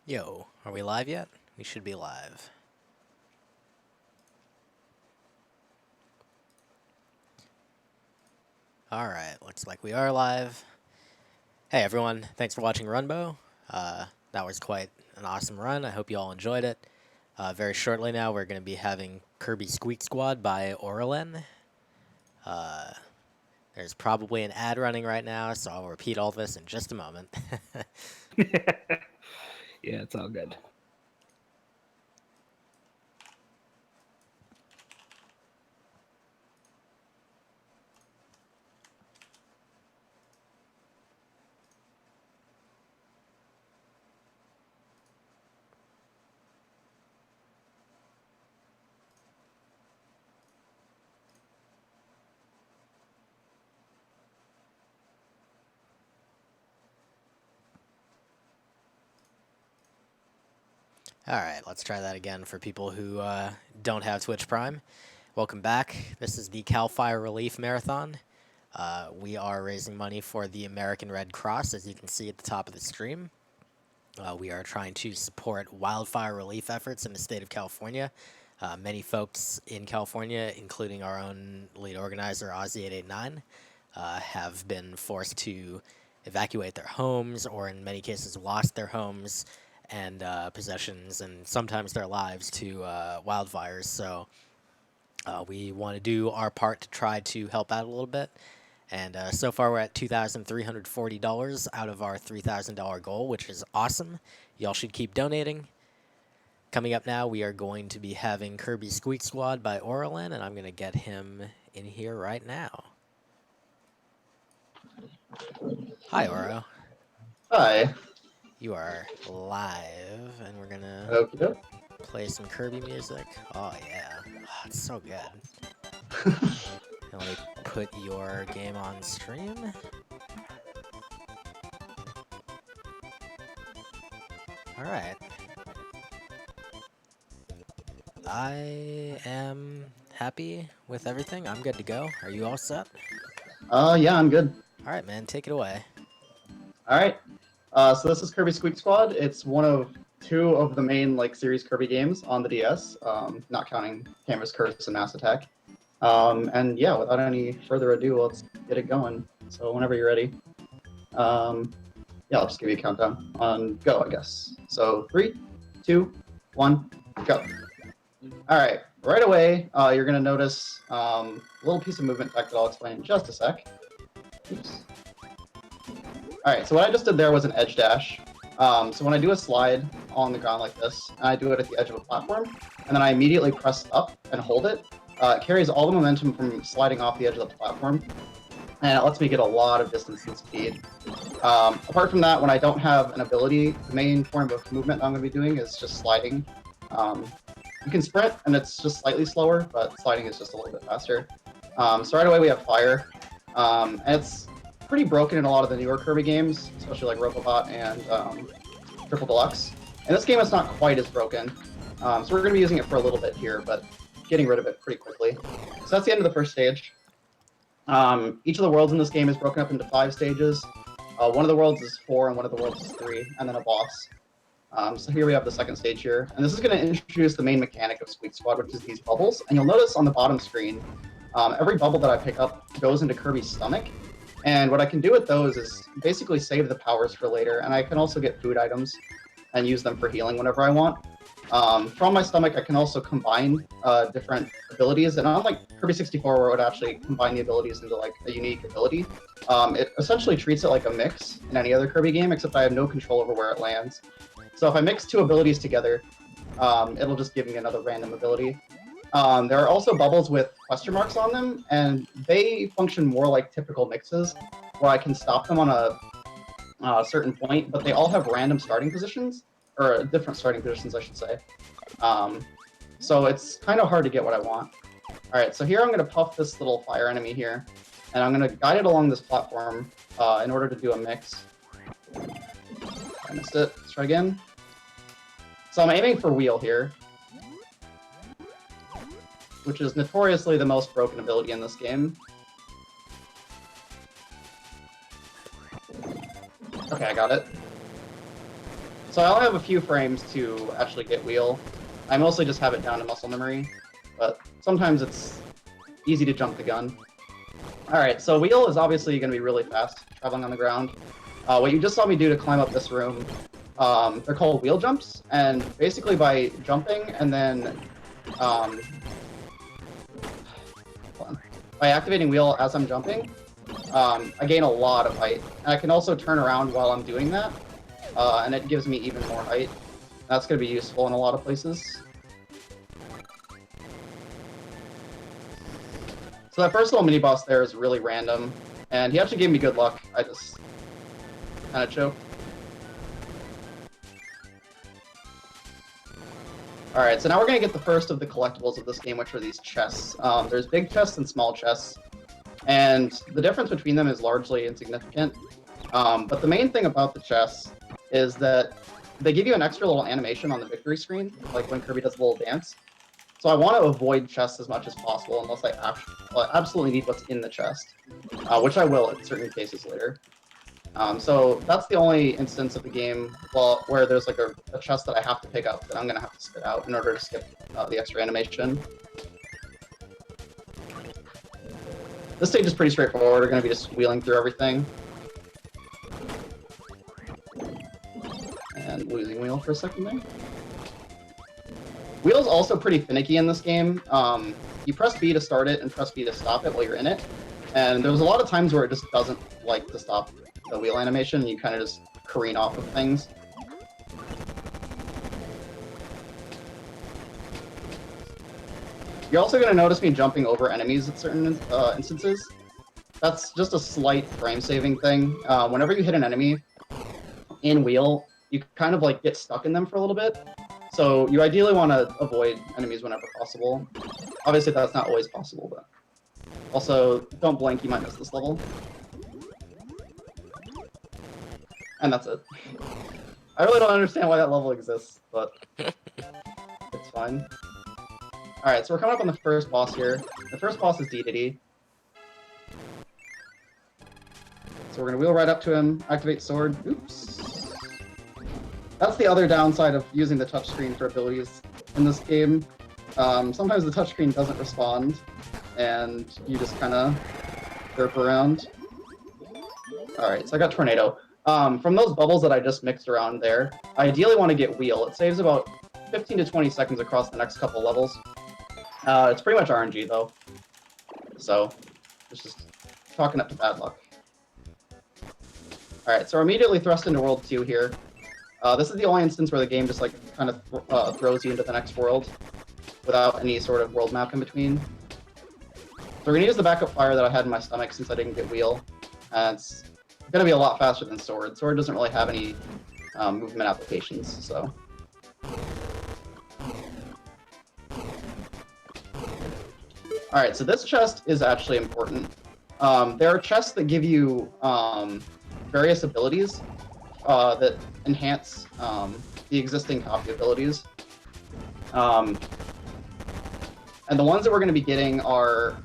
Yo, are we live yet? We should be live. Alright, looks like we are live. Hey everyone, thanks for watching Runbow. That was quite an awesome run. I hope you all enjoyed it. Very shortly now, we're going to be having Kirby Squeak Squad by Ourolen. There's probably an ad running right now, so I'll repeat all this in just a moment. Yeah, it's all good. Alright, let's try that again for people who don't have Twitch Prime. Welcome back. This is the Cal Fire Relief Marathon. We are raising money for the American Red Cross, as you can see at the top of the stream. We are trying to support wildfire relief efforts in the state of California. Many folks in California, including our own lead organizer, Ozzy889, have been forced to evacuate their homes, or in many cases lost their homes and possessions, and sometimes their lives to wildfires. So we want to do our part to try to help out a little bit. And so far we're at $2,340 out of our $3,000 goal, which is awesome. Y'all should keep donating. Coming up now, we are going to be having Kirby Squeak Squad by Ourolen, and I'm going to get him in here right now. Hi, Oro. Hi. You are live, and we're going to Okay. play some Kirby music. Oh, yeah. Oh, it's so good. Let me put your game on stream. Alright. I am happy with everything. I'm good to go. Are you all set? Yeah, I'm good. Alright, man. Take it away. All right. So this is Kirby Squeak Squad. It's one of two of the main series Kirby games on the DS, not counting Canvas Curse and Mass Attack. And yeah, without any further ado, let's get it going. So whenever you're ready. Yeah, I'll just give you a countdown on go, I guess. So 3, 2, 1, go. All right. Right away, you're gonna notice a little piece of movement effect that I'll explain in just a sec. Oops. Alright, so what I just did there was an edge dash. So when I do a slide on the ground like this, and I do it at the edge of a platform, and then I immediately press up and hold it, it carries all the momentum from sliding off the edge of the platform, and it lets me get a lot of distance and speed. Apart from that, when I don't have an ability, the main form of movement I'm going to be doing is just sliding. You can sprint, and it's just slightly slower, but sliding is just a little bit faster. So right away we have fire, and it's pretty broken in a lot of the newer Kirby games, especially like Robobot and Triple Deluxe. In this game, it's not quite as broken, so we're going to be using it for a little bit here, but getting rid of it pretty quickly. So that's the end of the first stage. Each of the worlds in this game is broken up into 5 stages. One of the worlds is 4, and one of the worlds is 3, and then a boss. So here we have the second stage here, and this is going to introduce the main mechanic of Squeak Squad, which is these bubbles. And you'll notice on the bottom screen, every bubble that I pick up goes into Kirby's stomach. And what I can do with those is basically save the powers for later, and I can also get food items and use them for healing whenever I want. From my stomach, I can also combine different abilities, and unlike Kirby 64, where it would actually combine the abilities into like a unique ability, it essentially treats it like a mix in any other Kirby game, except I have no control over where it lands. So if I mix 2 abilities together, it'll just give me another random ability. There are also bubbles with question marks on them, and they function more like typical mixes, where I can stop them on a certain point, but they all have random starting positions, or different starting positions, I should say. So it's kind of hard to get what I want. Alright, so here I'm going to puff this little fire enemy here, and I'm going to guide it along this platform in order to do a mix. I missed it. Let's try again. So I'm aiming for wheel here, which is notoriously the most broken ability in this game. Okay, I got it. So I only have a few frames to actually get wheel. I mostly just have it down to muscle memory, but sometimes it's easy to jump the gun. Alright, so wheel is obviously going to be really fast, traveling on the ground. What you just saw me do to climb up this room, they're called wheel jumps, and basically by jumping and then by activating wheel as I'm jumping, I gain a lot of height. And I can also turn around while I'm doing that, and it gives me even more height. That's going to be useful in a lot of places. So that first little mini-boss there is really random, and he actually gave me good luck. I just kind of choked. Alright, so now we're going to get the first of the collectibles of this game, which are these chests. There's big chests and small chests, and the difference between them is largely insignificant. But the main thing about the chests is that they give you an extra little animation on the victory screen, like when Kirby does a little dance. So I want to avoid chests as much as possible unless I absolutely need what's in the chest, which I will in certain cases later. So that's the only instance of the game where there's like a chest that I have to pick up that I'm going to have to spit out in order to skip the extra animation. This stage is pretty straightforward. We're going to be just wheeling through everything. And losing wheel for a second there. Wheel's also pretty finicky in this game. You press B to start it and press B to stop it while you're in it. And there's a lot of times where it just doesn't like to stop the wheel animation, and you kind of just careen off of things. You're also going to notice me jumping over enemies at certain instances. That's just a slight frame-saving thing. Whenever you hit an enemy in wheel, you kind of like get stuck in them for a little bit. So you ideally want to avoid enemies whenever possible. Obviously that's not always possible, but also don't blink, you might miss this level. And that's it. I really don't understand why that level exists, but it's fine. Alright, so we're coming up on the first boss here. The first boss is Dedede. So we're gonna wheel right up to him, activate sword. Oops. That's the other downside of using the touchscreen for abilities in this game. Sometimes the touchscreen doesn't respond, and you just kind of derp around. Alright, so I got Tornado. From those bubbles that I just mixed around there, I ideally want to get Wheel. It saves about 15 to 20 seconds across the next couple levels. It's pretty much RNG, though. So, it's just chalking up to bad luck. Alright, so we're immediately thrust into World 2 here. This is the only instance where the game just, like, kind of throws you into the next world without any sort of world map in between. So we're going to use the backup fire that I had in my stomach since I didn't get Wheel. And it's going to be a lot faster than Sword. Sword doesn't really have any movement applications, so... Alright, so this chest is actually important. There are chests that give you various abilities that enhance the existing copy abilities. And the ones that we're going to be getting are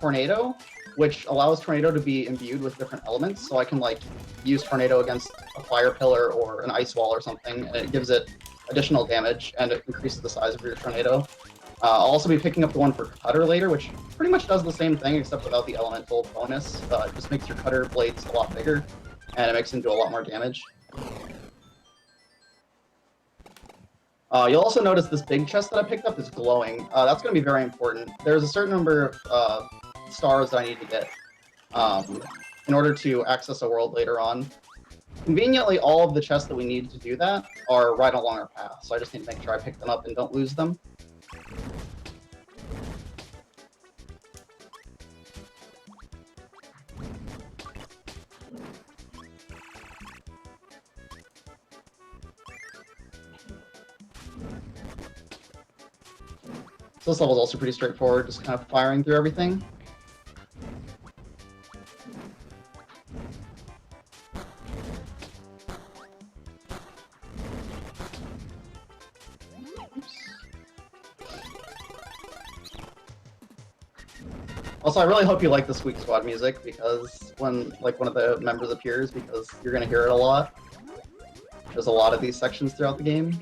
Tornado, which allows Tornado to be imbued with different elements. So I can like use Tornado against a fire pillar or an ice wall or something, and it gives it additional damage, and it increases the size of your Tornado. I'll also be picking up the one for Cutter later, which pretty much does the same thing except without the elemental bonus. It just makes your Cutter blades a lot bigger, and it makes them do a lot more damage. You'll also notice this big chest that I picked up is glowing. That's going to be very important. There's a certain number of stars that I need to get in order to access a world later on. Conveniently, all of the chests that we need to do that are right along our path, so I just need to make sure I pick them up and don't lose them. So this level is also pretty straightforward, just kind of firing through everything. Also, I really hope you like the Squeak Squad music, because when like one of the members appears, because you're gonna hear it a lot. There's a lot of these sections throughout the game.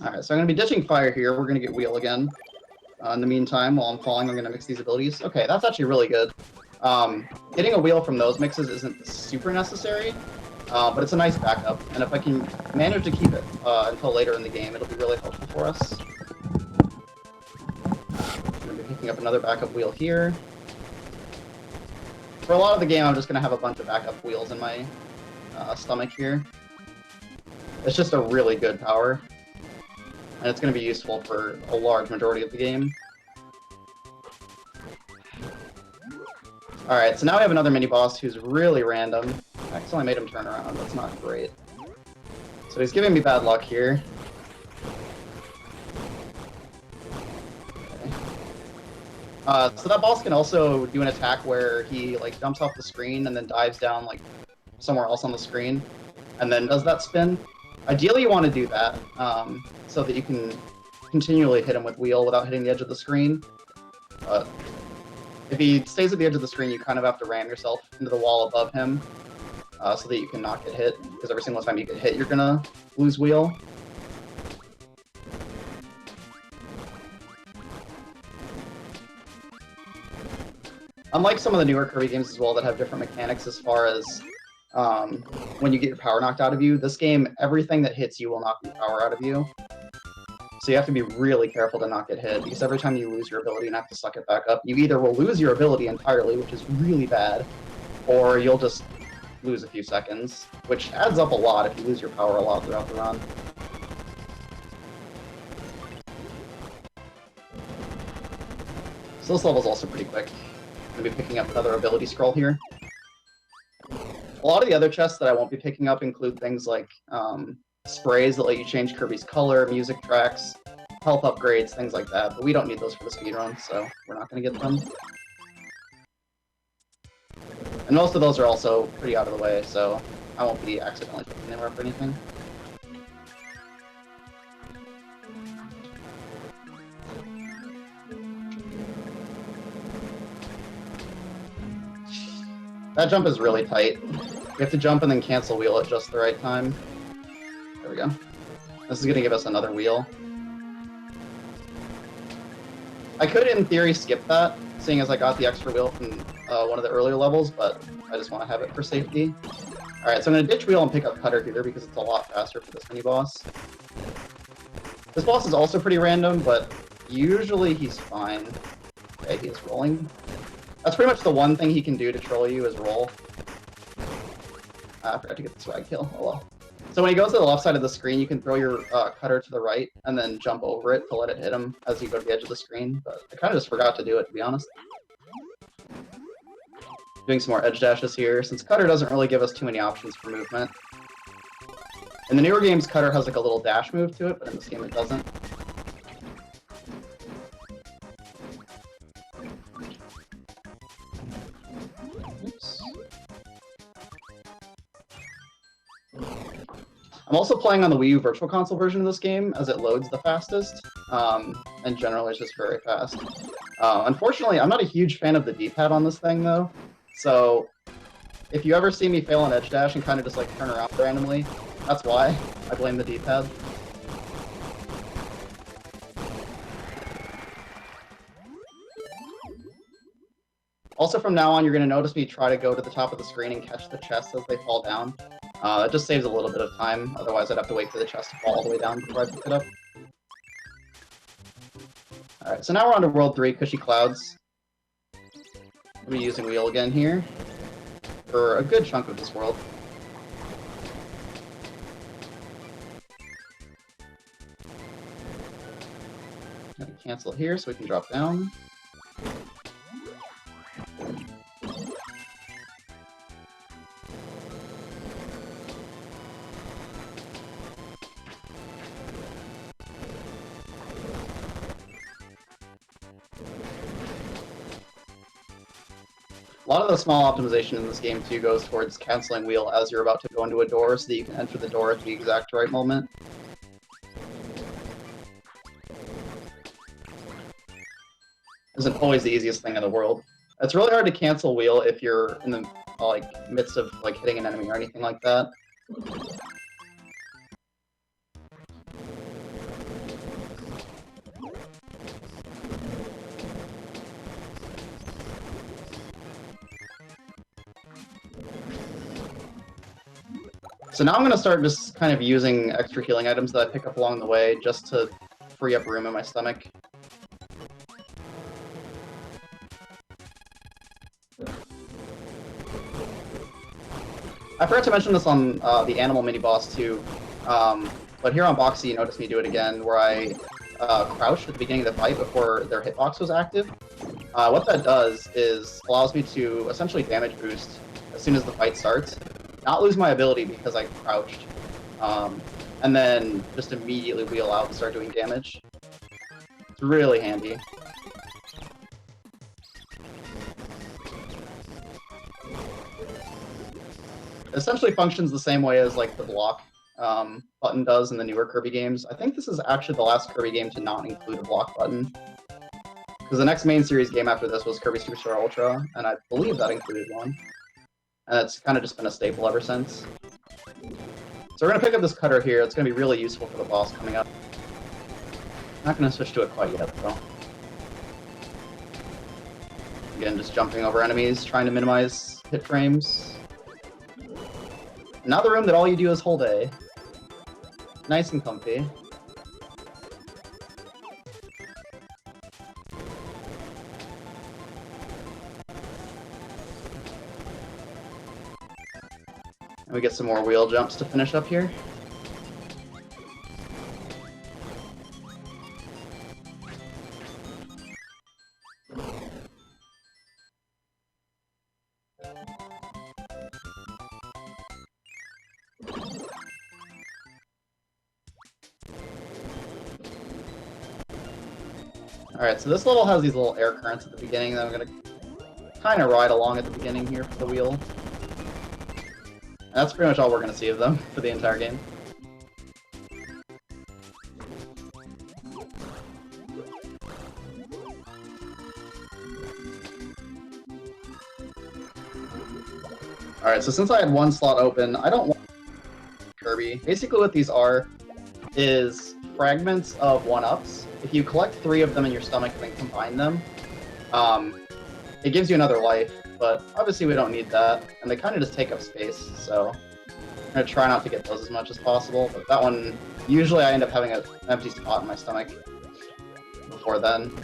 Alright, so I'm going to be ditching fire here. We're going to get wheel again. In the meantime, while I'm falling, I'm going to mix these abilities. Okay, that's actually really good. Getting a wheel from those mixes isn't super necessary, but it's a nice backup. And if I can manage to keep it until later in the game, it'll be really helpful for us. I'm going to be picking up another backup wheel here. For a lot of the game, I'm just going to have a bunch of backup wheels in my stomach here. It's just a really good power. And it's going to be useful for a large majority of the game. Alright, so now we have another mini-boss who's really random. I accidentally made him turn around, that's not great. So he's giving me bad luck here. Okay. So that boss can also do an attack where he like jumps off the screen and then dives down like somewhere else on the screen, and then does that spin. Ideally you want to do that, so that you can continually hit him with wheel without hitting the edge of the screen. But if he stays at the edge of the screen, you kind of have to ram yourself into the wall above him, so that you can not get hit, because every single time you get hit, you're gonna lose wheel. Unlike some of the newer Kirby games as well that have different mechanics as far as when you get your power knocked out of you, this game, everything that hits you will knock your power out of you. So you have to be really careful to not get hit, because every time you lose your ability and have to suck it back up, you either will lose your ability entirely, which is really bad, or you'll just lose a few seconds, which adds up a lot if you lose your power a lot throughout the run. So this level's also pretty quick. I'm going to be picking up another ability scroll here. A lot of the other chests that I won't be picking up include things like sprays that let you change Kirby's color, music tracks, health upgrades, things like that, but we don't need those for the speedrun, so we're not going to get them. And most of those are also pretty out of the way, so I won't be accidentally picking them up or anything. That jump is really tight. You have to jump and then cancel wheel at just the right time. There we go. This is going to give us another wheel. I could, in theory, skip that, seeing as I got the extra wheel from one of the earlier levels, but I just want to have it for safety. Alright, so I'm going to ditch wheel and pick up Cutter here because it's a lot faster for this mini-boss. This boss is also pretty random, but usually he's fine. Okay, he is rolling. That's pretty much the one thing he can do to troll you is roll. I forgot to get the swag kill. Oh well. So when he goes to the left side of the screen, you can throw your cutter to the right and then jump over it to let it hit him as you go to the edge of the screen. But I kind of just forgot to do it, to be honest. Doing some more edge dashes here, since cutter doesn't really give us too many options for movement. In the newer games, cutter has like a little dash move to it, but in this game it doesn't. Oops. I'm also playing on the Wii U Virtual Console version of this game, as it loads the fastest, and generally it's just very fast. Unfortunately, I'm not a huge fan of the D-pad on this thing, though, so if you ever see me fail an edge dash and kind of just like turn around randomly, that's why. I blame the D-pad. Also, from now on, you're going to notice me try to go to the top of the screen and catch the chests as they fall down. It just saves a little bit of time, otherwise I'd have to wait for the chest to fall all the way down before I pick it up. Alright, so now we're on to World 3, Cushy Clouds. We'll be using wheel again here for a good chunk of this world. Gonna cancel it here so we can drop down. A lot of the small optimization in this game, too, goes towards canceling wheel as you're about to go into a door so that you can enter the door at the exact right moment. isn't always the easiest thing in the world. It's really hard to cancel wheel if you're in the like midst of like hitting an enemy or anything like that. So now I'm going to start just kind of using extra healing items that I pick up along the way just to free up room in my stomach. I forgot to mention this on the animal mini-boss too, but here on Boxy you notice me do it again, where I crouched at the beginning of the fight before their hitbox was active. What that does is allows me to essentially damage boost as soon as the fight starts, not lose my ability because I crouched, and then just immediately wheel out and start doing damage. It's really handy. It essentially functions the same way as like the block button does in the newer Kirby games. I think this is actually the last Kirby game to not include a block button. Because the next main series game after this was Kirby Superstar Ultra, and I believe that included one. And it's kind of just been a staple ever since. So we're going to pick up this cutter here. It's going to be really useful for the boss coming up. Not going to switch to it quite yet, though. Again, just jumping over enemies, trying to minimize hit frames. Another room that all you do is hold A. Nice and comfy. And we get some more wheel jumps to finish up here. Alright, so this level has these little air currents at the beginning that I'm going to kind of ride along at the beginning here for the wheel. And that's pretty much all we're going to see of them for the entire game. Alright, so since I had one slot open, I don't want Kirby. Basically what these are is fragments of 1-ups. If you collect 3 of them in your stomach and then combine them, it gives you another life, but obviously we don't need that, and they kind of just take up space, so I'm going to try not to get those as much as possible, but that one, usually I end up having an empty spot in my stomach before then.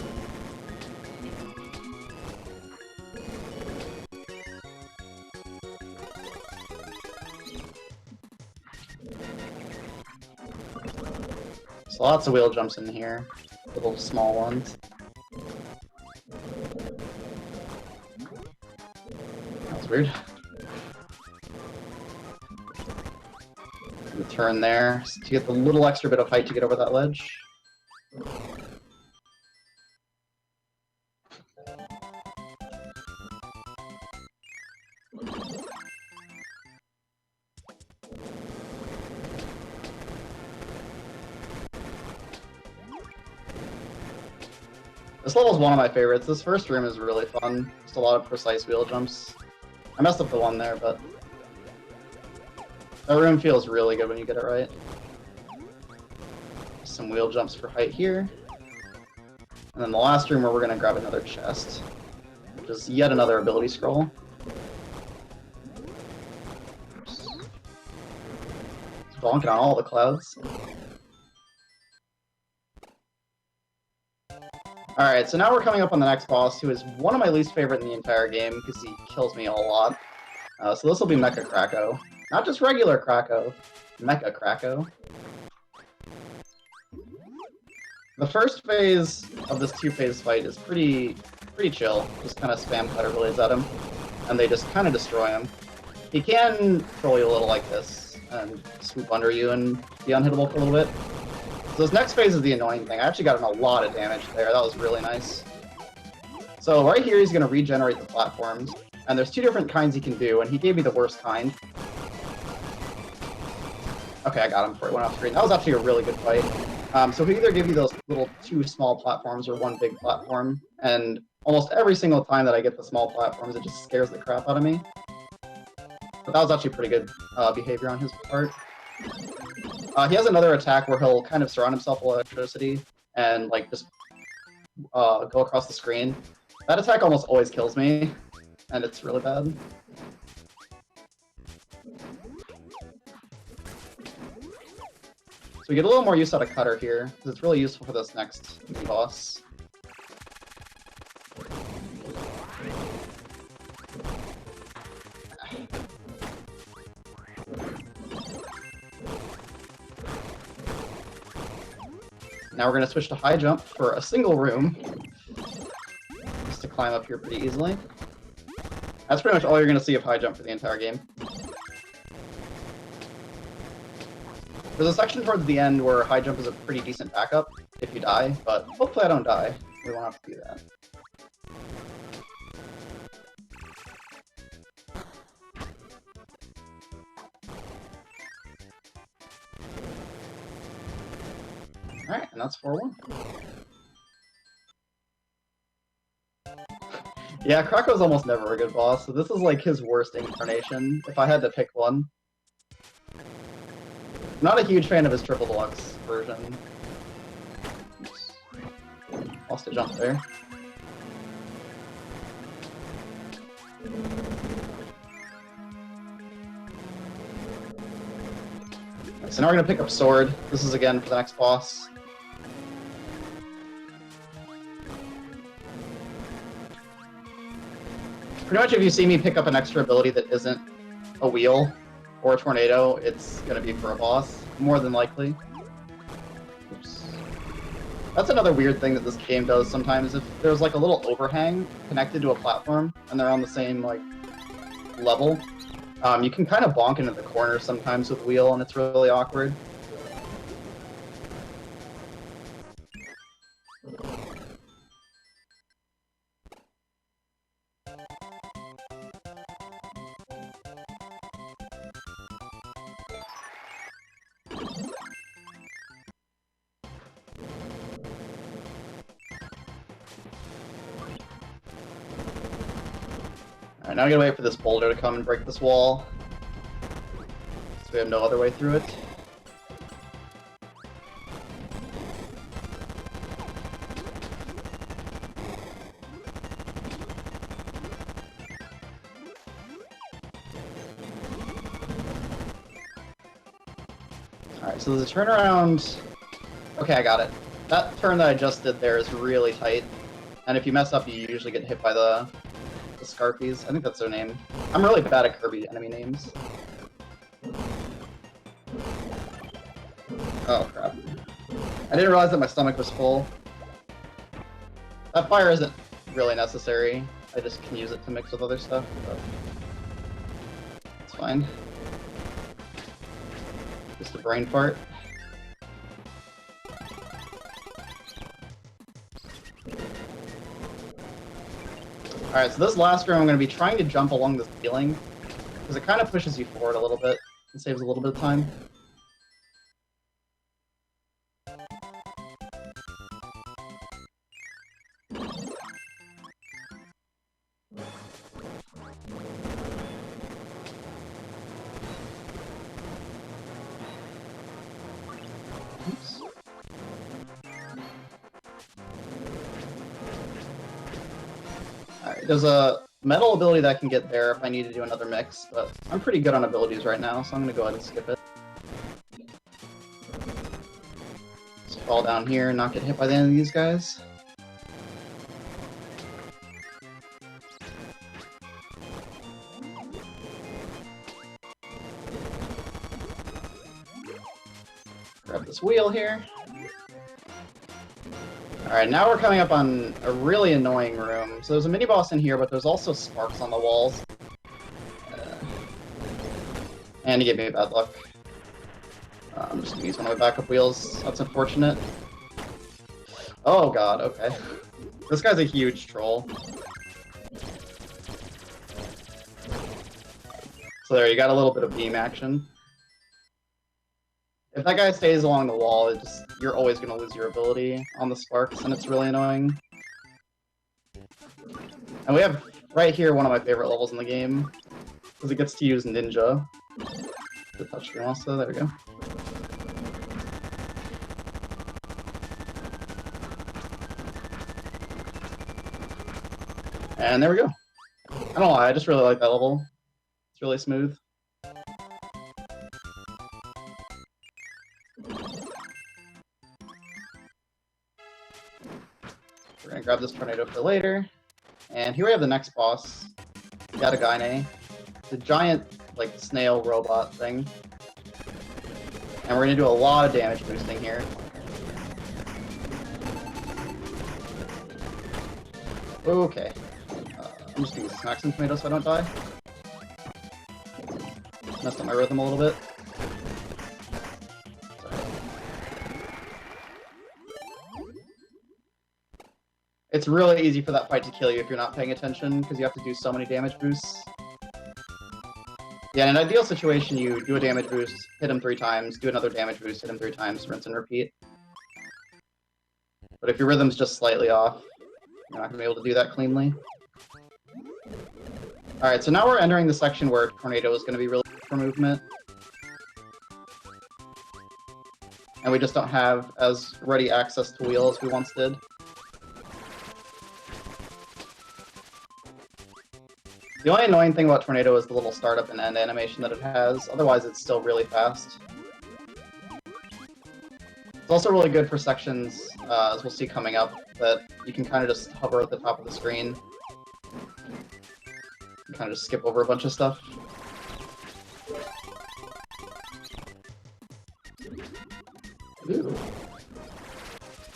So lots of wheel jumps in here, little small ones. That was weird. The turn there to get the little extra bit of height to get over that ledge. This level is one of my favorites. This first room is really fun. Just a lot of precise wheel jumps. I messed up the one there, but that room feels really good when you get it right. Some wheel jumps for height here. And then the last room where we're going to grab another chest, which is yet another ability scroll. Just bonking on all the clouds. Alright, so now we're coming up on the next boss, who is one of my least favorite in the entire game, because he kills me a lot. So this will be Mecha Kracko. Not just regular Kracko, Mecha Kracko. The first phase of this 2-phase fight is pretty chill. Just kind of spam cutter blades at him, and they just kind of destroy him. He can troll you a little like this, and swoop under you and be unhittable for a little bit. So this next phase is the annoying thing. I actually got him a lot of damage there. That was really nice. So right here, he's going to regenerate the platforms. And there's 2 different kinds he can do, and he gave me the worst kind. Okay, I got him before he went off screen. That was actually a really good fight. So he'll either give you those little 2 small platforms or 1 big platform, and almost every single time that I get the small platforms, it just scares the crap out of me. But that was actually pretty good behavior on his part. He has another attack where he'll kind of surround himself with electricity and like just go across the screen. That attack almost always kills me, and it's really bad. So we get a little more use out of Cutter here, because it's really useful for this next mini boss. Now we're going to switch to high jump for a single room, just to climb up here pretty easily. That's pretty much all you're going to see of high jump for the entire game. There's a section towards the end where high jump is a pretty decent backup if you die, but hopefully I don't die. We won't have to do that. Alright, and that's 4-1. Yeah, Krako's almost never a good boss, so this is like his worst incarnation, if I had to pick one. I'm not a huge fan of his triple deluxe version. Oops. Lost a jump there. So now we're gonna pick up Sword. This is again for the next boss. Pretty much if you see me pick up an extra ability that isn't a wheel or a tornado, it's gonna be for a boss, more than likely. Oops. That's another weird thing that this game does sometimes. If there's like a little overhang connected to a platform and they're on the same like level, you can kind of bonk into the corner sometimes with wheel, and it's really awkward. Alright, now I'm gonna wait for this boulder to come and break this wall. So we have no other way through it. Alright, so there's a turnaround. Okay, I got it. That turn that I just did there is really tight. And if you mess up, you usually get hit by the Scarfies. I think that's their name. I'm really bad at Kirby enemy names. Oh, crap. I didn't realize that my stomach was full. That fire isn't really necessary. I just can use it to mix with other stuff, but it's fine. Just a brain fart. Alright, so this last room I'm going to be trying to jump along the ceiling, because it kind of pushes you forward a little bit and saves a little bit of time. Oops. Alright, there's a metal ability that I can get there if I need to do another mix, but I'm pretty good on abilities right now, so I'm going to go ahead and skip it. Just fall down here and not get hit by the end of these guys. Grab this wheel here. Alright, now we're coming up on a really annoying room. So there's a mini-boss in here, but there's also sparks on the walls. And he gave me bad luck. I'm just gonna use one of my backup wheels. That's unfortunate. Oh god, okay. This guy's a huge troll. So there, you got a little bit of beam action. If that guy stays along the wall, you're always going to lose your ability on the sparks, and it's really annoying. And we have, right here, one of my favorite levels in the game, because it gets to use Ninja. The touchscreen also, there we go. And there we go. I don't know why, I just really like that level. It's really smooth. We're gonna grab this tornado for later. And here we have the next boss. Yatagane. The giant, like, snail robot thing. And we're gonna do a lot of damage boosting here. Okay. I'm just gonna smack some tomatoes so I don't die. Messed up my rhythm a little bit. Sorry. It's really easy for that fight to kill you if you're not paying attention, because you have to do so many damage boosts. Yeah, in an ideal situation, you do a damage boost, hit him 3 times, do another damage boost, hit him 3 times, rinse and repeat. But if your rhythm's just slightly off, you're not going to be able to do that cleanly. Alright, so now we're entering the section where Tornado is going to be really good for movement. And we just don't have as ready access to wheel as we once did. The only annoying thing about Tornado is the little startup and end animation that it has. Otherwise, it's still really fast. It's also really good for sections, as we'll see coming up, that you can kind of just hover at the top of the screen. You kind of just skip over a bunch of stuff. Ooh.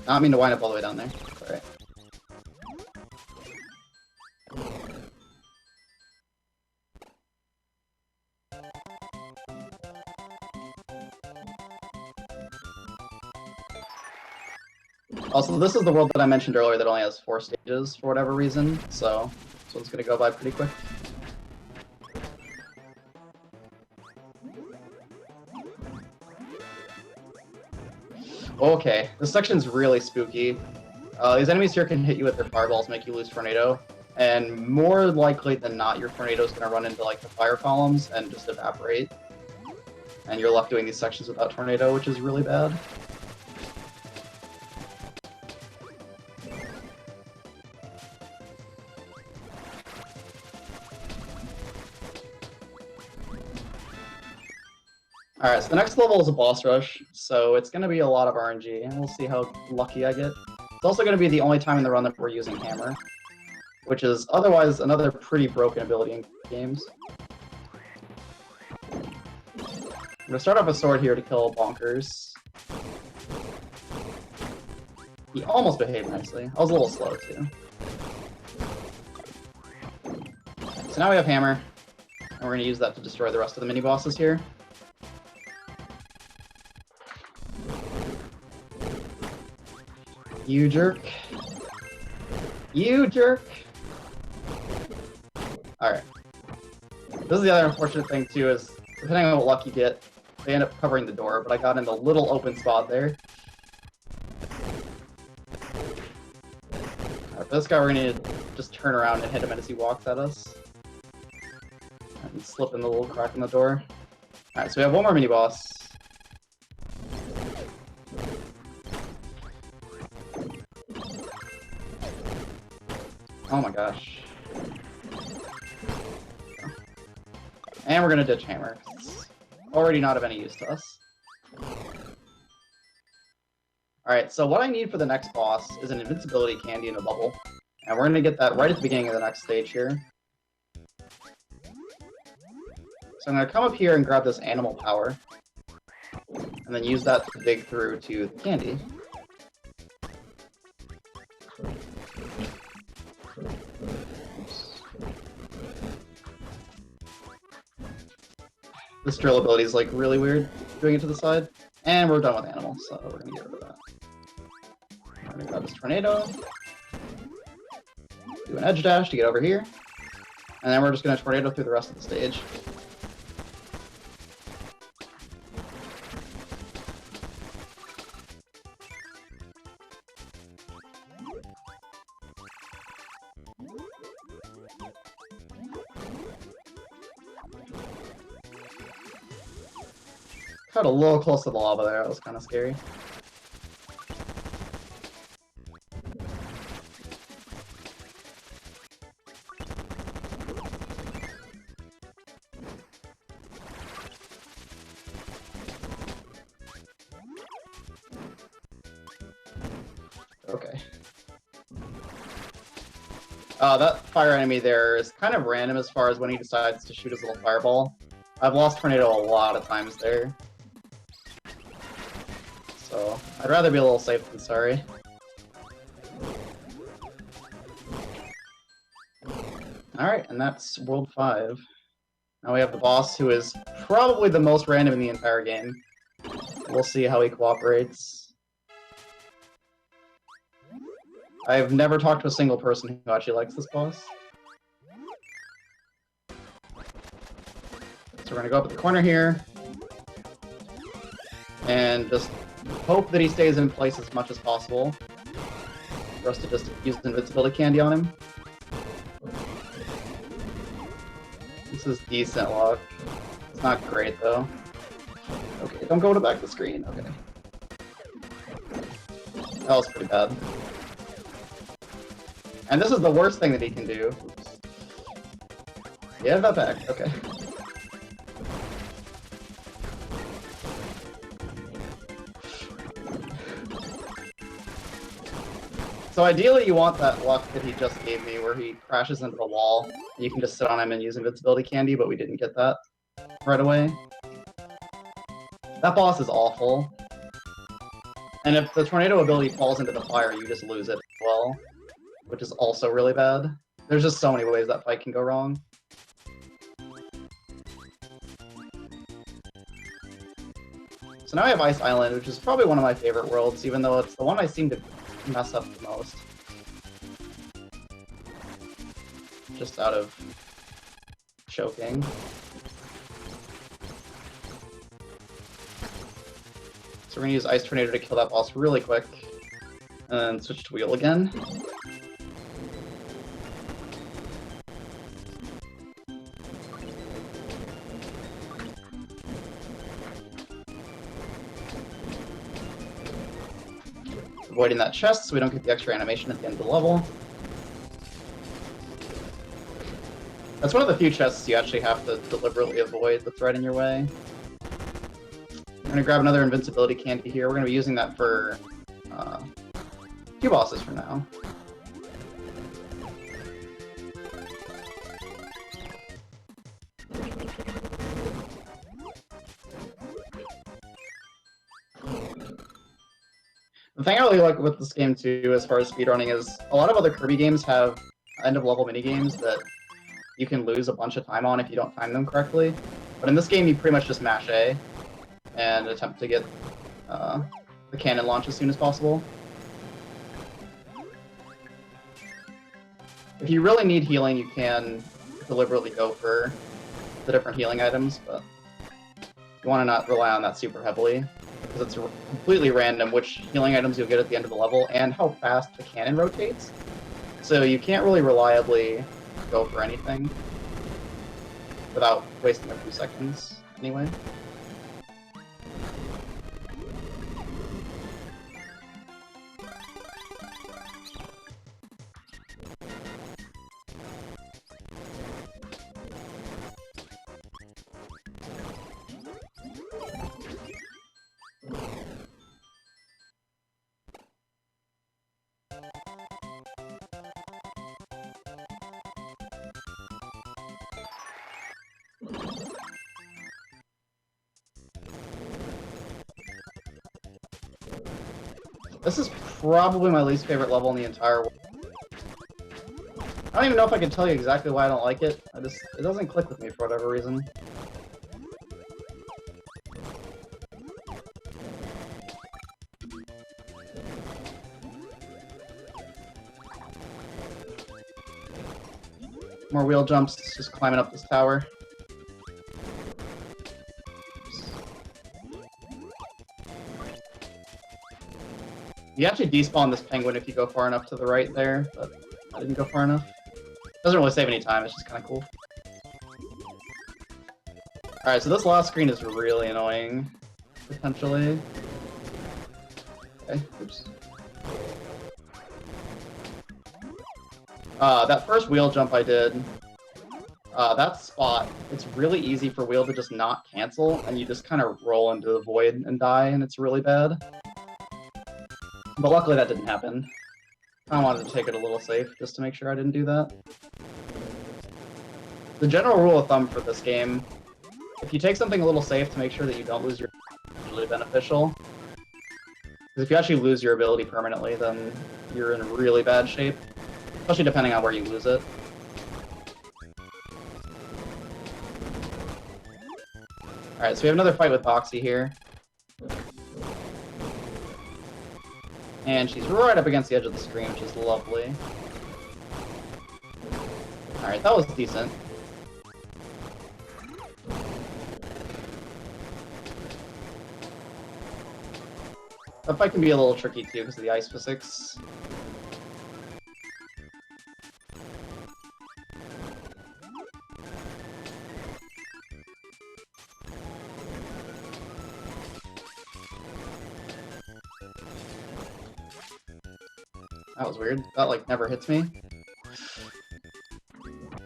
I don't mean to wind up all the way down there. Alright. Also, this is the world that I mentioned earlier that only has 4 stages for whatever reason, so this one's gonna go by pretty quick. Okay, this section's really spooky. These enemies here can hit you with their fireballs, make you lose Tornado, and more likely than not, your Tornado's gonna run into like the fire columns and just evaporate. And you're left doing these sections without Tornado, which is really bad. Alright, so the next level is a boss rush, so it's going to be a lot of RNG, and we'll see how lucky I get. It's also going to be the only time in the run that we're using Hammer, which is otherwise another pretty broken ability in games. I'm going to start off with Sword here to kill Bonkers. He almost behaved nicely. I was a little slow, too. So now we have Hammer, and we're going to use that to destroy the rest of the mini-bosses here. You jerk. You jerk! Alright. This is the other unfortunate thing, too, is depending on what luck you get, they end up covering the door, but I got in the little open spot there. Alright, for this guy, we're gonna need to just turn around and hit him as he walks at us. And slip in the little crack in the door. Alright, so we have one more mini-boss. Oh my gosh. And we're gonna ditch Hammer. It's already not of any use to us. Alright, so what I need for the next boss is an invincibility candy in a bubble. And we're gonna get that right at the beginning of the next stage here. So I'm gonna come up here and grab this animal power. And then use that to dig through to the candy. This drill ability is like really weird, doing it to the side. And we're done with animals, so we're gonna get rid of that. We're gonna grab this tornado. Do an edge dash to get over here. And then we're just gonna tornado through the rest of the stage. Got a little close to the lava there. That was kind of scary. Okay. That fire enemy there is kind of random as far as when he decides to shoot his little fireball. I've lost Tornado a lot of times there. So, I'd rather be a little safe than sorry. Alright, and that's World 5. Now we have the boss, who is probably the most random in the entire game. We'll see how he cooperates. I've never talked to a single person who actually likes this boss. So we're gonna go up at the corner here. And just hope that he stays in place as much as possible. For us to just use the invincibility candy on him. This is decent luck. It's not great though. Okay, don't go to back the screen. Okay. That was pretty bad. And this is the worst thing that he can do. Oops. Yeah, that back. Okay. So ideally you want that luck that he just gave me where he crashes into the wall and you can just sit on him and use invincibility candy, but we didn't get that right away. That boss is awful. And if the tornado ability falls into the fire, you just lose it as well, which is also really bad. There's just so many ways that fight can go wrong. So now I have Ice Island, which is probably one of my favorite worlds, even though it's the one I seem to mess up the most. Just out of choking. So we're gonna use Ice Tornado to kill that boss really quick, and then switch to Wheel again. Avoiding that chest so we don't get the extra animation at the end of the level. That's one of the few chests you actually have to deliberately avoid that's right in your way. I'm gonna grab another invincibility candy here. We're gonna be using that for a few bosses for now. The thing I really like with this game too, as far as speedrunning, is a lot of other Kirby games have end-of-level minigames that you can lose a bunch of time on if you don't time them correctly. But in this game, you pretty much just mash A and attempt to get the cannon launch as soon as possible. If you really need healing, you can deliberately go for the different healing items, but you want to not rely on that super heavily, because it's completely random which healing items you'll get at the end of the level and how fast the cannon rotates. So you can't really reliably go for anything without wasting a few seconds anyway. This is probably my least favorite level in the entire world. I don't even know if I can tell you exactly why I don't like it. It doesn't click with me for whatever reason. More wheel jumps, just climbing up this tower. You actually despawn this penguin if you go far enough to the right there, but I didn't go far enough. Doesn't really save any time, it's just kind of cool. Alright, so this last screen is really annoying. potentially. Okay, oops. That first wheel jump I did, that spot, it's really easy for wheel to just not cancel, and you just kind of roll into the void and die, and it's really bad. But luckily that didn't happen. I wanted to take it a little safe, just to make sure I didn't do that. The general rule of thumb for this game, if you take something a little safe to make sure that you don't lose your ability, it's really beneficial. Because if you actually lose your ability permanently, then you're in really bad shape. Especially depending on where you lose it. Alright, so we have another fight with Boxy here. And she's right up against the edge of the screen, which is lovely. Alright, that was decent. That fight can be a little tricky too because of the ice physics. That was weird. That, like, never hits me.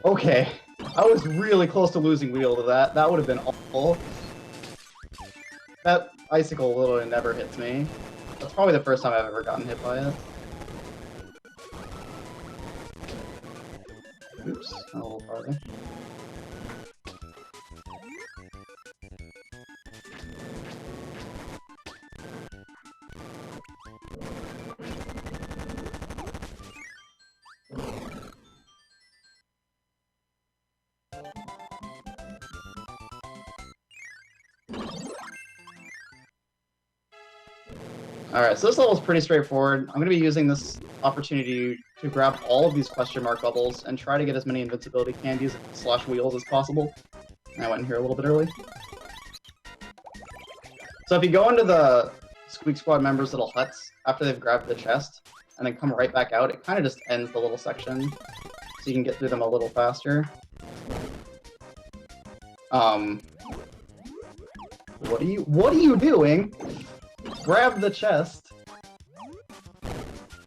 Okay. I was really close to losing wheel to that. That would have been awful. That icicle literally never hits me. That's probably the first time I've ever gotten hit by it. Oops. A little farther. Alright, so this level is pretty straightforward. I'm going to be using this opportunity to grab all of these question mark bubbles and try to get as many invincibility candies / wheels as possible. And I went in here a little bit early. So if you go into the Squeak Squad members' little huts after they've grabbed the chest, and then come right back out, it kind of just ends the little section, so you can get through them a little faster. What are you doing? Grab the chest.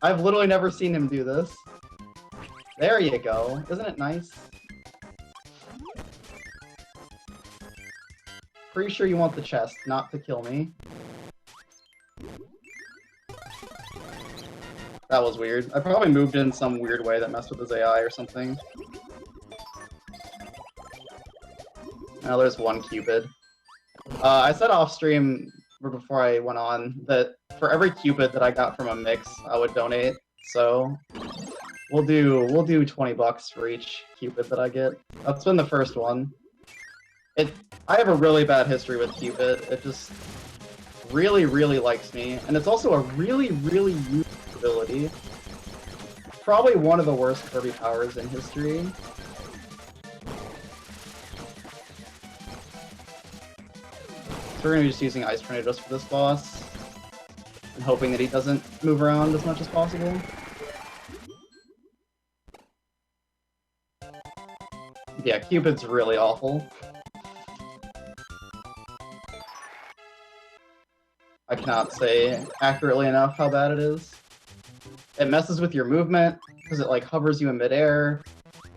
I've literally never seen him do this. There you go. Isn't it nice? Pretty sure you want the chest, not to kill me. That was weird. I probably moved in some weird way that messed with his AI or something. Now there's one Cupid. I said off stream before I went on that for every Cupid that I got from a mix, I would donate. So we'll do 20 bucks for each Cupid that I get. That's been the first one. I have a really bad history with Cupid. It just really, really likes me, and it's also a really, really useful ability. Probably one of the worst Kirby powers in history. So we're going to be just using Ice Tornadoes for this boss, and hoping that he doesn't move around as much as possible. Yeah, Cupid's really awful. I cannot say accurately enough how bad it is. It messes with your movement, because it like hovers you in midair.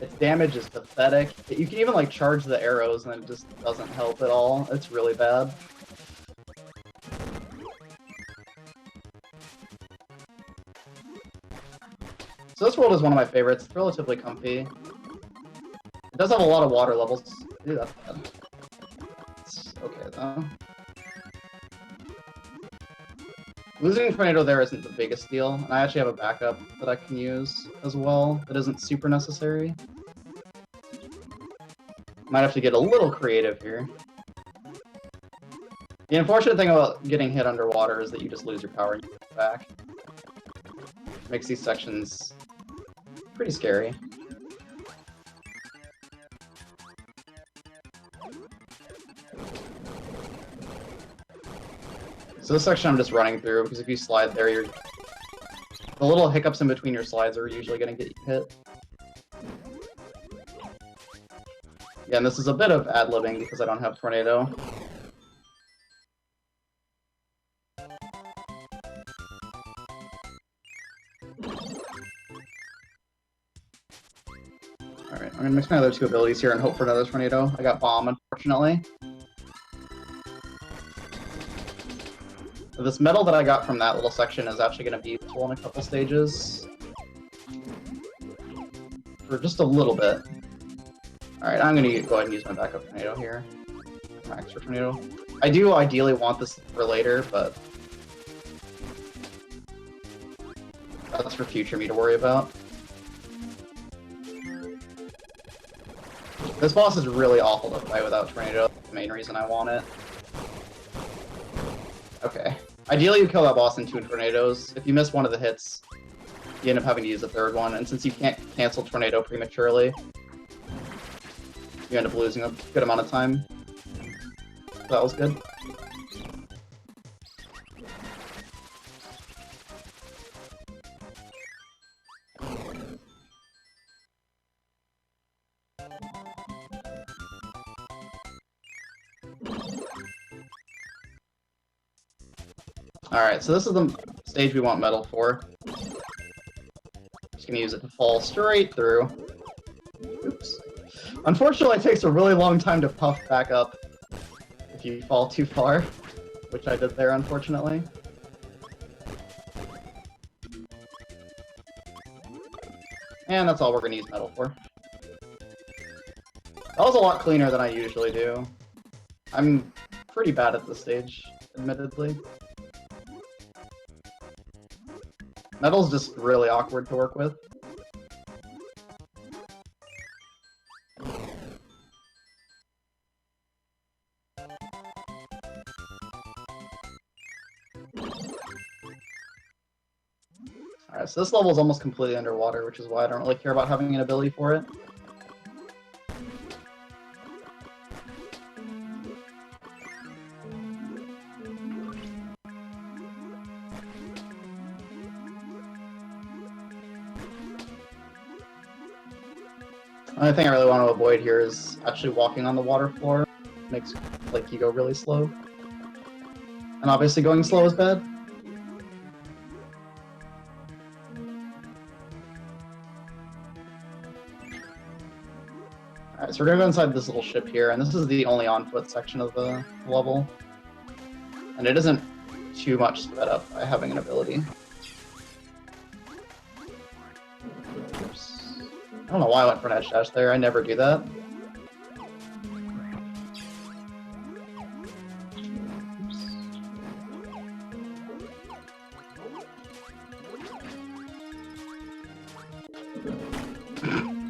Its damage is pathetic. You can even like charge the arrows and it just doesn't help at all. It's really bad. So this world is one of my favorites. It's relatively comfy. It does have a lot of water levels. Ooh, that's bad. It's okay though. Losing Tornado there isn't the biggest deal, and I actually have a backup that I can use as well that isn't super necessary. Might have to get a little creative here. The unfortunate thing about getting hit underwater is that you just lose your power and you get back. Makes these sections pretty scary. So this section I'm just running through, because if you slide there, the little hiccups in between your slides are usually going to get you hit. Yeah, and this is a bit of ad-libbing because I don't have Tornado. I'm gonna mix my other two abilities here and hope for another tornado. I got bomb, unfortunately. This metal that I got from that little section is actually going to be useful in a couple stages. For just a little bit. Alright, I'm going to go ahead and use my backup tornado here. My extra tornado. I do ideally want this for later, but that's for future me to worry about. This boss is really awful to fight without tornado. That's the main reason I want it. Okay. Ideally, you kill that boss in 2 tornadoes. If you miss one of the hits, you end up having to use a third one. And since you can't cancel tornado prematurely, you end up losing a good amount of time. So that was good. Alright, so this is the stage we want metal for. Just gonna use it to fall straight through. Oops. Unfortunately, it takes a really long time to puff back up if you fall too far, which I did there, unfortunately. And that's all we're gonna use metal for. That was a lot cleaner than I usually do. I'm pretty bad at this stage, admittedly. Metal's just really awkward to work with. Alright, so this level is almost completely underwater, which is why I don't really care about having an ability for it. The only thing I really want to avoid here is actually walking on the water floor. It makes like you go really slow. And obviously going slow is bad. Alright, so we're gonna go inside this little ship here, and this is the only on-foot section of the level. And it isn't too much sped up by having an ability. Oops. I don't know why I went for an edge dash there, I never do that.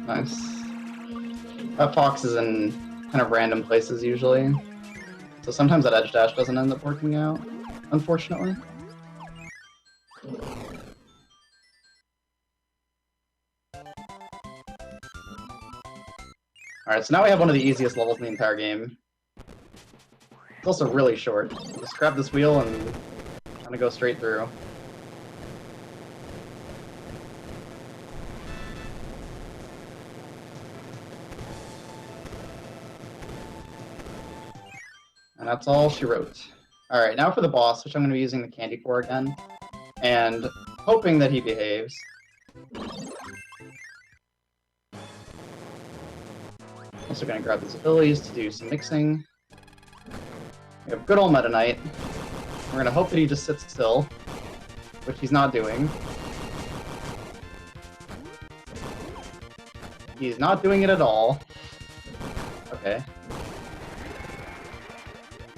Nice. That fox is in kind of random places usually. So sometimes that edge dash doesn't end up working out, unfortunately. Alright, so now we have one of the easiest levels in the entire game. It's also really short. Just grab this wheel and kind of go straight through. And that's all she wrote. Alright, now for the boss, which I'm going to be using the candy for again. And hoping that he behaves. Also going to grab these abilities to do some mixing. We have good old Meta Knight. We're going to hope that he just sits still, which he's not doing. He's not doing it at all. Okay.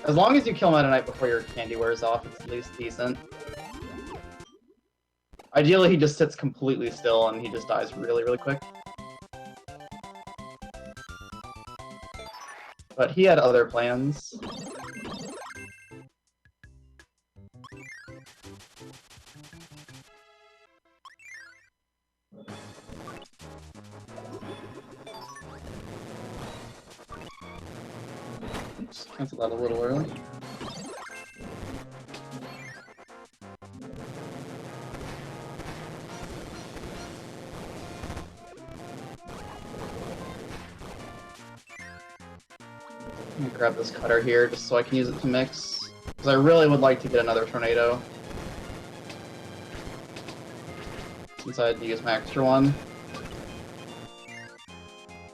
As long as you kill Meta Knight before your candy wears off, it's at least decent. Ideally, he just sits completely still and he just dies really, really quick. But he had other plans. Oops, cancel that a little early. Let me grab this cutter here just so I can use it to mix. Because I really would like to get another tornado. Since I had to use my extra one.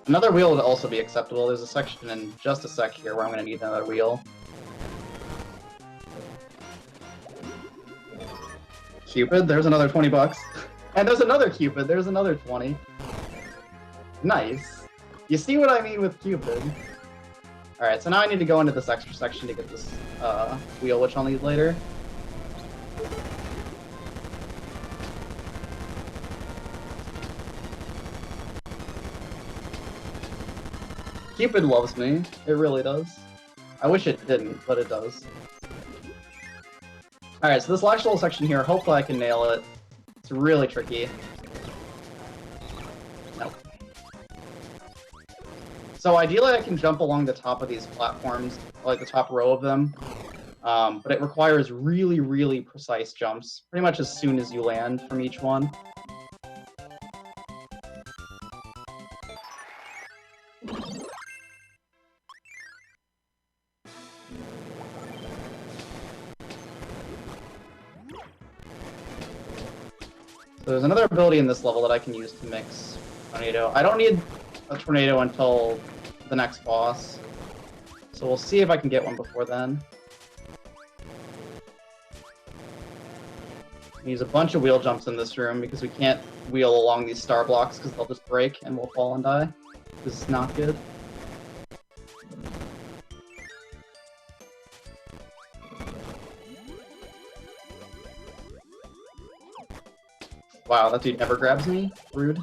Another wheel would also be acceptable. There's a section in just a sec here where I'm going to need another wheel. Cupid, there's another 20 bucks. And there's another Cupid, there's another 20. Nice. You see what I mean with Cupid? Alright, so now I need to go into this extra section to get this wheel, which I'll need later. Cupid loves me. It really does. I wish it didn't, but it does. Alright, so this last little section here, hopefully I can nail it. It's really tricky. Nope. So ideally I can jump along the top of these platforms, like the top row of them. But it requires really, really precise jumps, pretty much as soon as you land from each one. So there's another ability in this level that I can use to mix Tornado. I don't need a Tornado until the next boss, so we'll see if I can get one before then. We use a bunch of wheel jumps in this room because we can't wheel along these star blocks because they'll just break and we'll fall and die. This is not good. Wow, that dude never grabs me? Rude.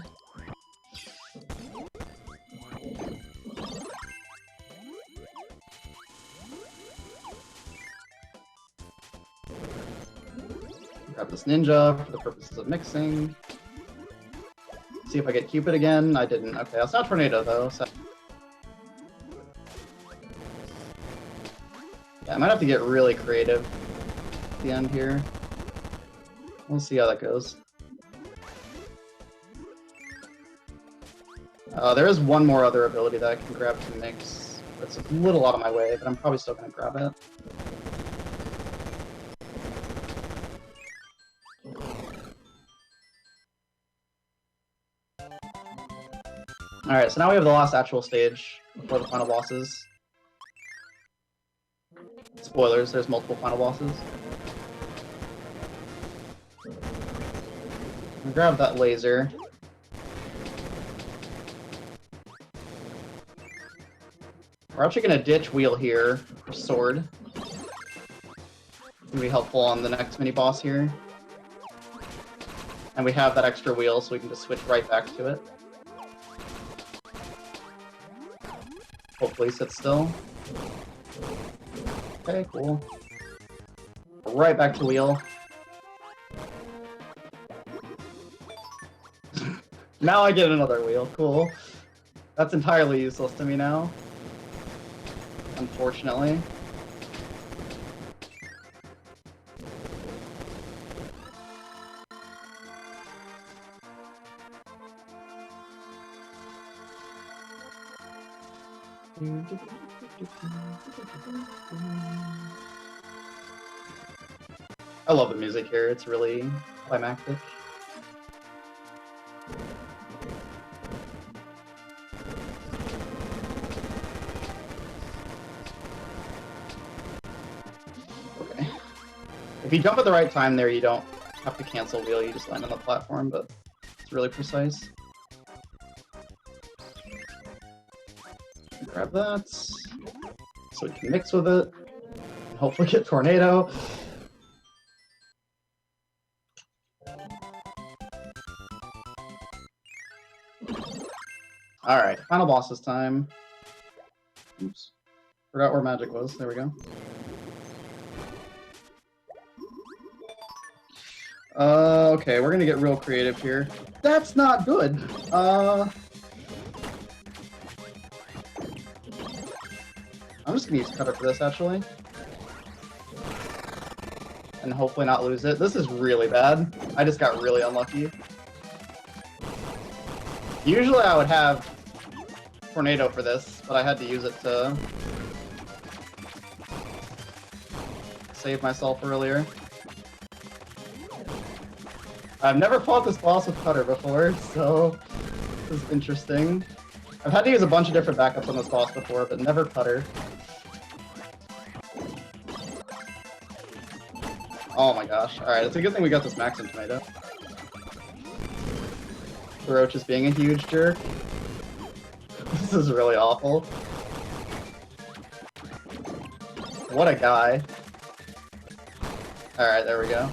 Grab this ninja for the purposes of mixing. See if I get Cupid again. I didn't. Okay, that's not Tornado though. So... yeah, I might have to get really creative at the end here. We'll see how that goes. There is one more other ability that I can grab to mix. It's a little out of my way, but I'm probably still going to grab it. Alright, so now we have the last actual stage before the final bosses. Spoilers, there's multiple final bosses. I'll grab that laser. We're actually going to ditch wheel here for sword. It'll be helpful on the next mini boss here. And we have that extra wheel, so we can just switch right back to it. Hopefully sit still. Okay, cool. Right back to wheel. Now I get another wheel, cool. That's entirely useless to me now. Unfortunately. I love the music here, it's really climactic. Okay. If you jump at the right time there, you don't have to cancel wheel, you just land on the platform, but it's really precise. Grab that, so we can mix with it, and hopefully get Tornado. Alright, final boss this time. Oops. Forgot where magic was, there we go. Okay, we're gonna get real creative here. That's not good! I'm just gonna use Cutter for this, actually. And hopefully not lose it. This is really bad. I just got really unlucky. Usually I would have Tornado for this, but I had to use it to save myself earlier. I've never fought this boss with Cutter before, so this is interesting. I've had to use a bunch of different backups on this boss before, but never Cutter. Oh my gosh. Alright, it's a good thing we got this Maxim Tomato. The Roach is being a huge jerk. This is really awful. What a guy. Alright, there we go.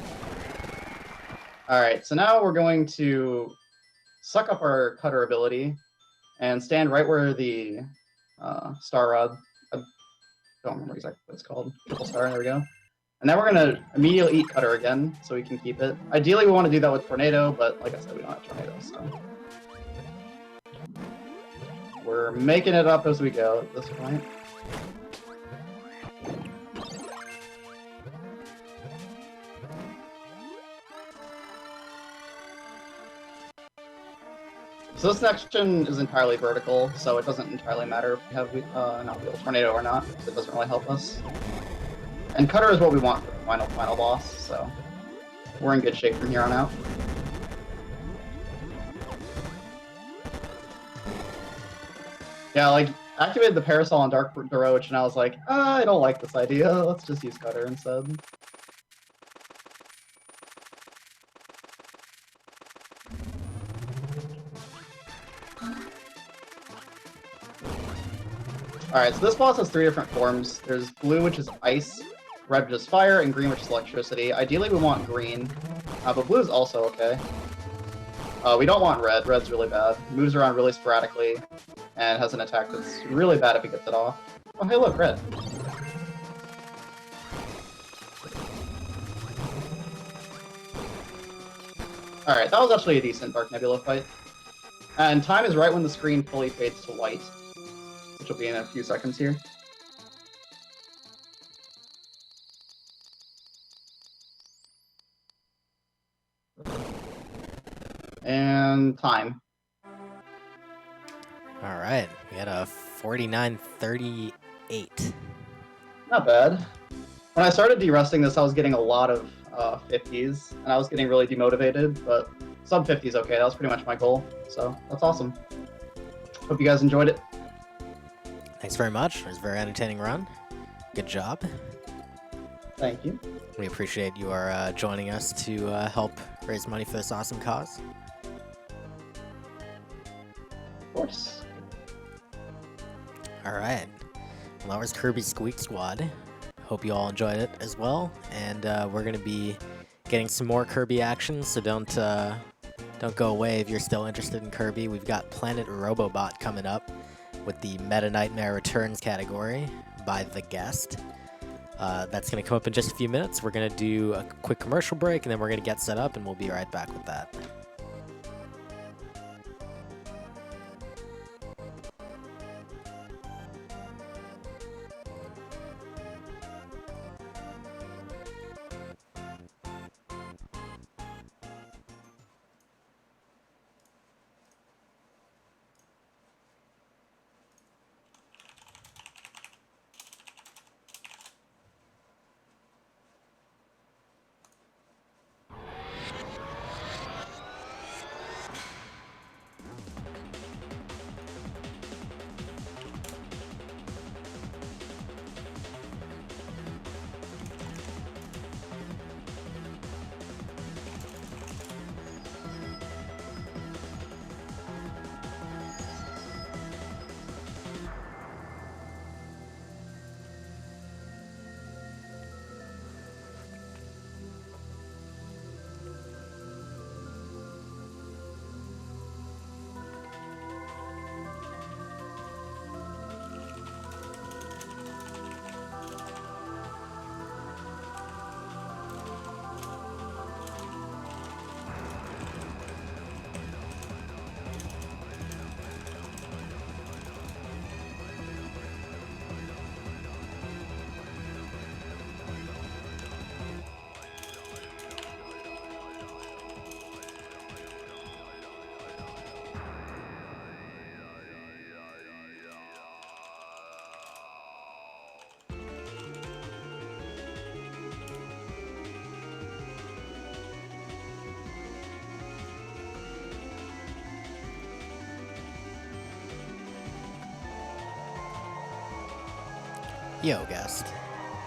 Alright, so now we're going to suck up our Cutter ability and stand right where the Star Rod... I don't remember exactly what it's called. Triple Star, there we go. And then we're going to immediately eat Cutter again, so we can keep it. Ideally, we want to do that with Tornado, but like I said, we don't have Tornado, so... We're making it up as we go at this point. So this next gen is entirely vertical, so it doesn't entirely matter if we have not Wheel Tornado or not. It doesn't really help us. And Cutter is what we want for the final boss, so we're in good shape from here on out. Yeah, like, activated the Parasol on Dark Roach, and I was like, I don't like this idea, let's just use Cutter instead. Alright, so this boss has 3 different forms. There's blue, which is ice, red, which is fire, and green, which is electricity. Ideally, we want green, but blue is also okay. We don't want red. Red's really bad. Moves around really sporadically, and has an attack that's really bad if he gets it off. Oh, hey, look, red. Alright, that was actually a decent Dark Nebula fight. And time is right when the screen fully fades to white, which will be in a few seconds here. And time. All right, we had a 49:38. Not bad. When I started de-rusting this, I was getting a lot of 50s, and I was getting really demotivated, but sub 50 is okay. That was pretty much my goal, so that's awesome. Hope you guys enjoyed it. Thanks very much. It was a very entertaining run. Good job. Thank you. We appreciate you are joining us to help raise money for this awesome cause. Of course. All right. Well, that was Kirby Squeak Squad. Hope you all enjoyed it as well. And we're going to be getting some more Kirby action, so don't go away if you're still interested in Kirby. We've got Planet Robobot coming up with the Meta Nightmare Returns category by The Guest. That's going to come up in just a few minutes. We're going to do a quick commercial break, and then we're going to get set up, and we'll be right back with that. Yo, guest.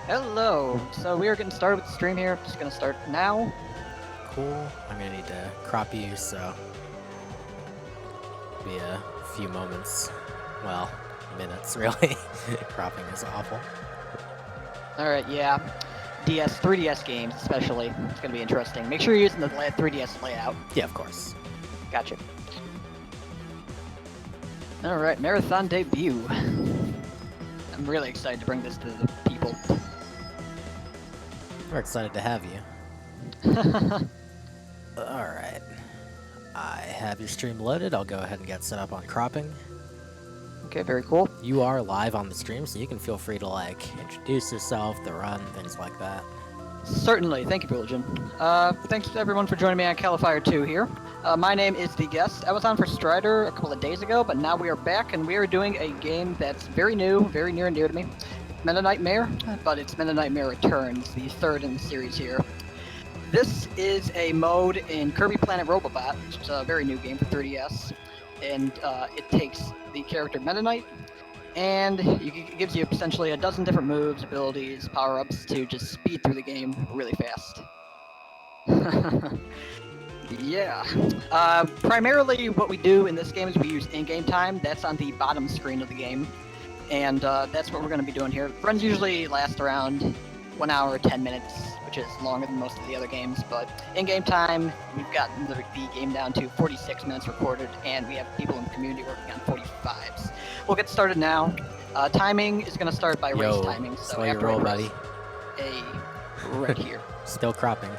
Hello. So we are getting started with the stream here. Just gonna start now. Cool. I'm gonna need to crop you, so be a few moments. Well, minutes, really. Cropping is awful. All right. Yeah. 3DS games especially. It's gonna be interesting. Make sure you're using the 3DS layout. Yeah, of course. Gotcha. All right. Marathon debut. I'm really excited to bring this to the people. We're excited to have you. Alright. I have your stream loaded. I'll go ahead and get set up on cropping. Okay. Very cool. You are live on the stream, so you can feel free to, like, introduce yourself, the run, things like that. Certainly. Thank you, Religion. Thanks to everyone for joining me on Califire 2 here. My name is The Guest. I was on for Strider a couple of days ago, but now we are back, and we are doing a game that's very new, very near and dear to me. It's Meta Nightmare, but it's Meta Nightmare Returns, the third in the series here. This is a mode in Kirby Planet Robobot, which is a very new game for 3DS, and it takes the character Meta Knight, and it gives you essentially a dozen different moves, abilities, power-ups to just speed through the game really fast. Yeah. Primarily what we do in this game is we use in-game time. That's on the bottom screen of the game. And that's what we're going to be doing here. Runs usually last around 1 hour, 10 minutes, which is longer than most of the other games. But in-game time, we've gotten the game down to 46 minutes recorded, and we have people in the community working on 45s. We'll get started now. Timing is going to start by race timing. So slow your after roll, I press buddy. A right here. Still cropping.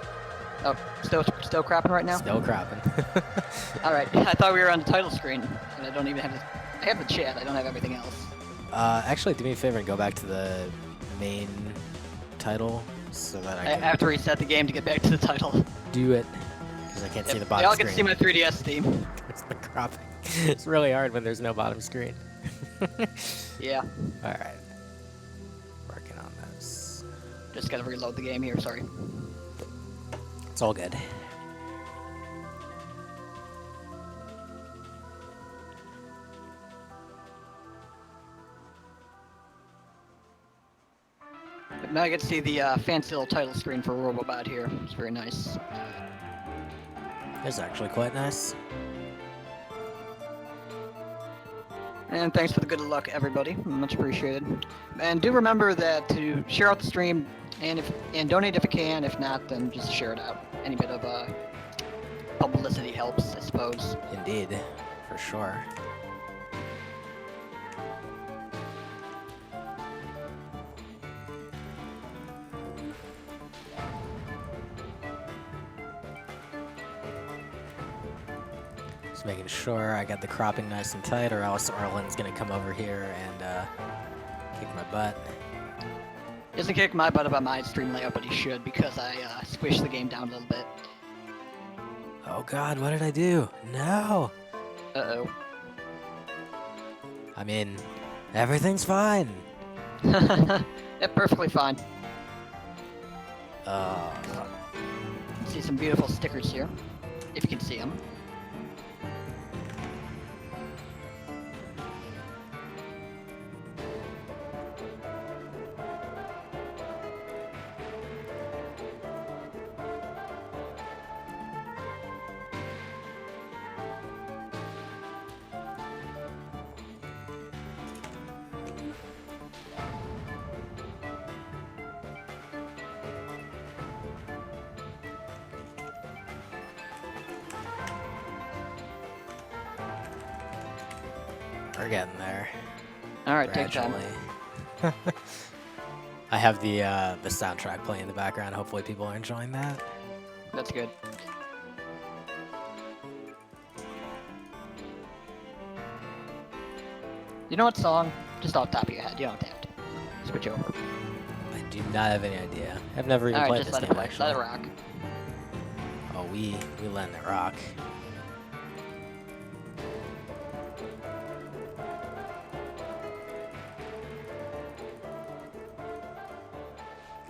Oh, still crapping right now? Still cropping. All right. I thought we were on the title screen, and I don't even have I have the chat. I don't have everything else. Actually, do me a favor and go back to the main title so that I can I have to reset the game to get back to the title. do it. Because I can't see the bottom Y'all screen. can see my 3DS theme. It's the cropping. It's really hard when there's no bottom screen. Yeah. Alright. Working on this. Just gotta reload the game here. Sorry. It's all good. But now I get to see the fancy little title screen for Robobot here. It's very nice. It's actually quite nice. And thanks for the good luck, everybody. Much appreciated. And do remember that to share out the stream and donate if you can. If not, then just share it out. Any bit of publicity helps, I suppose. Indeed. For sure. Just making sure I got the cropping nice and tight, or else Ourolen's gonna come over here and kick my butt. He doesn't kick my butt about my stream layout, but he should because I squished the game down a little bit. Oh god, what did I do? No! Uh-oh. I mean, everything's fine. Yeah, perfectly fine. Uh, See some beautiful stickers here, if you can see them. we're getting there. All right, take time. Gradually. I have the soundtrack playing in the background. Hopefully people are enjoying that. That's good. You know what song? Just off the top of your head. You don't have to. Switch over. I do not have any idea. I've never even All right, played just this let it game play. actually. Let it rock. Oh, we letting it rock.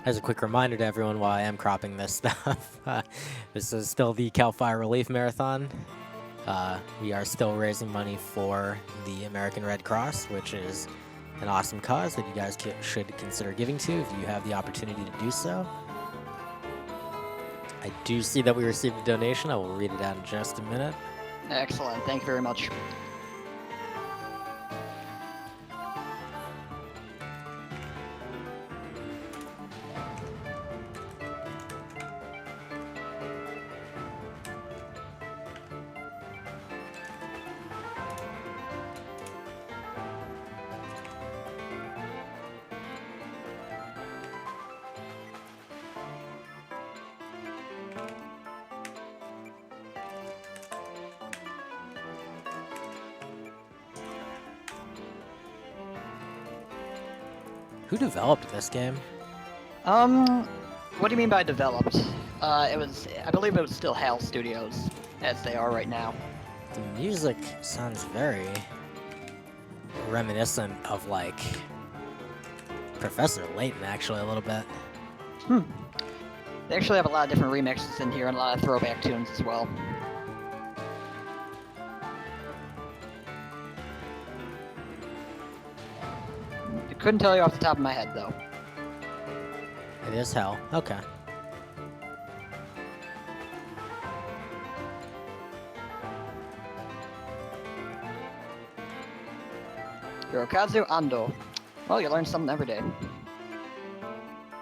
As a quick reminder to everyone while I am cropping this stuff, this is still the Cal Fire Relief Marathon. We are still raising money for the American Red Cross, which is an awesome cause that you guys should consider giving to if you have the opportunity to do so. I do see that we received a donation. I will read it out in just a minute. Excellent. Thank you very much. Who developed this game? What do you mean by developed? I believe it was still HAL Studios, as they are right now. The music sounds very reminiscent of, like, Professor Layton, actually, a little bit. They actually have a lot of different remixes in here and a lot of throwback tunes as well. I couldn't tell you off the top of my head, though. It is HAL. Okay. Hirokazu Ando. Well, you learn something every day.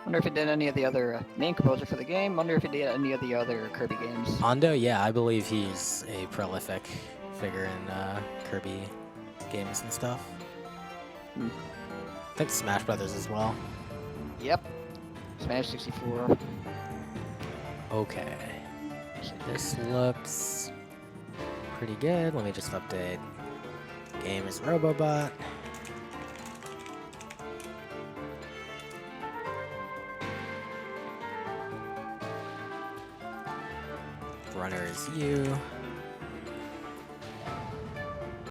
Wonder if he did any of the other main composer for the game. Wonder if he did any of the other Kirby games. Ando, yeah, I believe he's a prolific figure in Kirby games and stuff. I think Smash Brothers as well. Yep. Smash 64. Okay. So this looks pretty good. Let me just update. Game is Robobot. Runner is you.